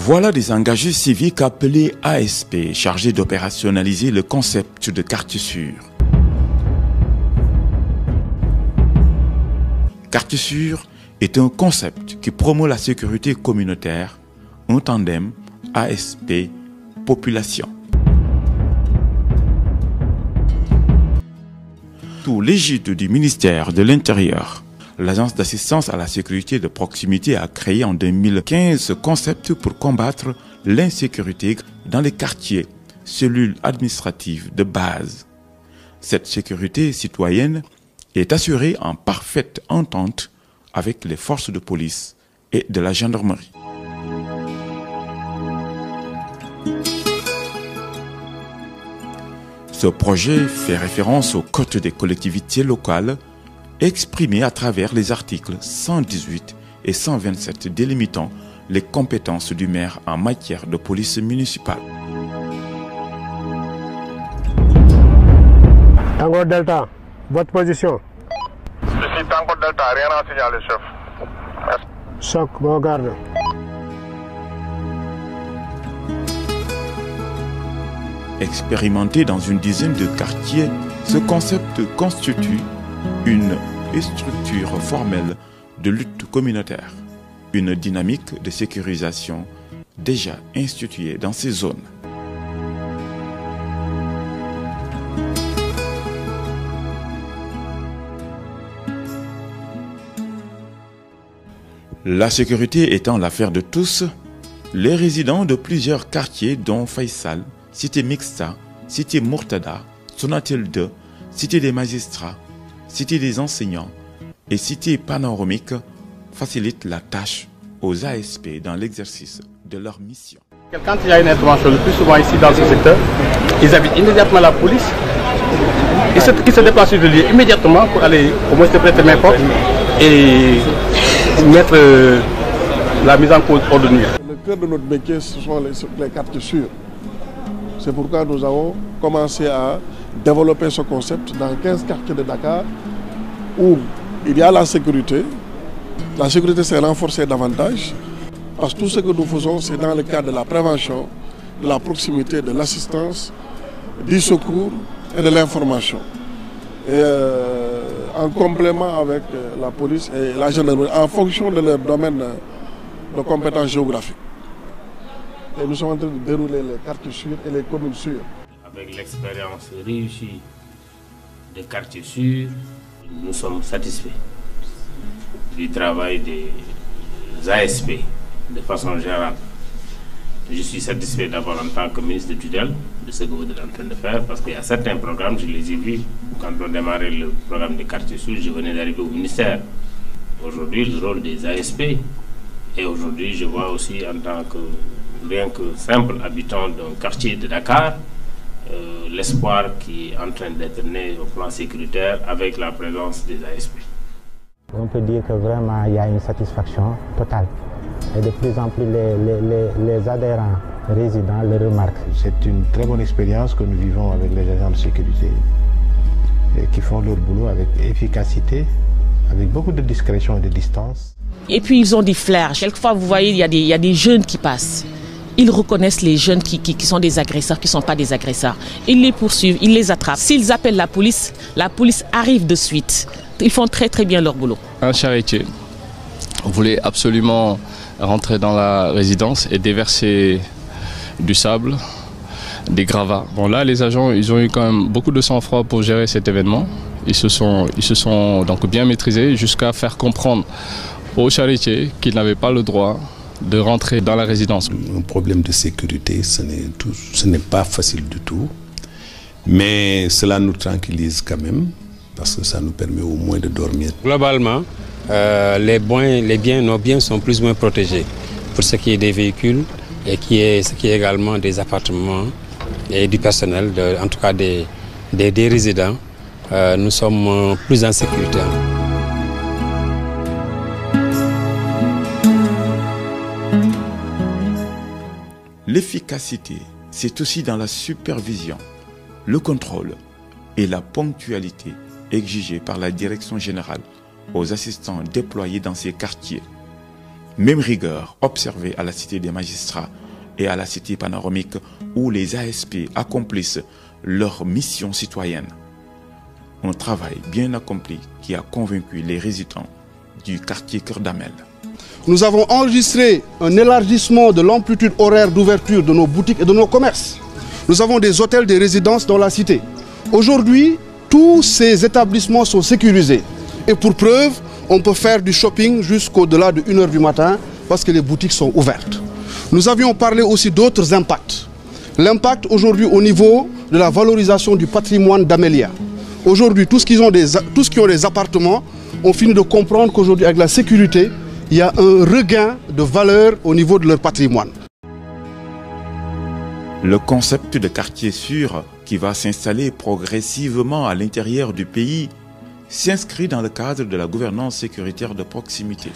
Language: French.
Voilà des engagés civiques appelés ASP, chargés d'opérationnaliser le concept de quartier sûr. Quartier sûr est un concept qui promeut la sécurité communautaire, un tandem ASP-population. Sous l'égide du ministère de l'Intérieur, l'Agence d'assistance à la sécurité de proximité a créé en 2015 ce concept pour combattre l'insécurité dans les quartiers, cellules administratives de base. Cette sécurité citoyenne est assurée en parfaite entente avec les forces de police et de la gendarmerie. Ce projet fait référence au Code des collectivités locales exprimé à travers les articles 118 et 127 délimitant les compétences du maire en matière de police municipale. Tango Delta, votre position? Ici Tango Delta, rien à signaler, chef. Merci. Choc, bon garde. Expérimenté dans une dizaine de quartiers, ce concept constitue une structure formelle de lutte communautaire, une dynamique de sécurisation déjà instituée dans ces zones. La sécurité étant l'affaire de tous, les résidents de plusieurs quartiers dont Faisal, Cité Mixta, Cité Murtada, Sonatel 2, Cité des magistrats, Cité des enseignants et Cité panoramique facilitent la tâche aux ASP dans l'exercice de leur mission. Quand il y a une intervention, le plus souvent ici dans ce secteur, ils invitent immédiatement la police. Ils se déplacent sur le lieu immédiatement pour aller au moins se prêter main forte et mettre la mise en cause ordonnée. Le cœur de notre métier, ce sont les quartiers sûrs. C'est pourquoi nous avons commencé à développer ce concept dans 15 quartiers de Dakar où il y a la sécurité. La sécurité s'est renforcée davantage parce que tout ce que nous faisons, c'est dans le cadre de la prévention, de la proximité, de l'assistance, du secours et de l'information. Et en complément avec la police et la gendarmerie, en fonction de leur domaine de compétences géographiques. Et nous sommes en train de dérouler les quartiers sûrs et les communes sûres. Avec l'expérience réussie des quartiers sûrs, nous sommes satisfaits du travail des ASP de façon générale. Je suis satisfait d'abord en tant que ministre de tutelle de ce que vous êtes en train de faire parce qu'il y a certains programmes, je les ai vus quand on démarrait le programme des quartiers sûrs, je venais d'arriver au ministère. Aujourd'hui, le rôle des ASP et aujourd'hui, je vois aussi en tant que rien que simple habitant d'un quartier de Dakar, l'espoir qui est en train d'être né au plan sécuritaire avec la présence des ASP. On peut dire que vraiment il y a une satisfaction totale. Et de plus en plus les adhérents résidents le remarquent. C'est une très bonne expérience que nous vivons avec les agents de sécurité et qui font leur boulot avec efficacité, avec beaucoup de discrétion et de distance. Et puis ils ont des flairs. Quelquefois, vous voyez, il y a des jeunes qui passent. Ils reconnaissent les jeunes qui sont des agresseurs, qui ne sont pas des agresseurs. Ils les poursuivent, ils les attrapent. S'ils appellent la police arrive de suite. Ils font très très bien leur boulot. Un charretier voulait absolument rentrer dans la résidence et déverser du sable, des gravats. Bon là, les agents, ils ont eu quand même beaucoup de sang-froid pour gérer cet événement. Ils se sont donc bien maîtrisés jusqu'à faire comprendre aux charretiers qu'ils n'avaient pas le droit de rentrer dans la résidence. Un problème de sécurité, ce n'est pas facile du tout, mais cela nous tranquillise quand même, parce que ça nous permet au moins de dormir. Globalement, nos biens sont plus ou moins protégés pour ce qui est des véhicules et ce qui est également des appartements et du personnel, en tout cas des résidents. Nous sommes plus en sécurité. L'efficacité, c'est aussi dans la supervision, le contrôle et la ponctualité exigée par la direction générale aux assistants déployés dans ces quartiers. Même rigueur observée à la Cité des magistrats et à la Cité panoramique où les ASP accomplissent leur mission citoyenne. Un travail bien accompli qui a convaincu les résidents du quartier Cœur d'Amel. Nous avons enregistré un élargissement de l'amplitude horaire d'ouverture de nos boutiques et de nos commerces. Nous avons des hôtels, des résidences dans la cité. Aujourd'hui, tous ces établissements sont sécurisés. Et pour preuve, on peut faire du shopping jusqu'au-delà de 1h du matin parce que les boutiques sont ouvertes. Nous avions parlé aussi d'autres impacts. L'impact aujourd'hui au niveau de la valorisation du patrimoine d'Amélia. Aujourd'hui, tous qui ont des appartements ont fini de comprendre qu'aujourd'hui, avec la sécurité, il y a un regain de valeur au niveau de leur patrimoine. Le concept de quartier sûr qui va s'installer progressivement à l'intérieur du pays s'inscrit dans le cadre de la gouvernance sécuritaire de proximité.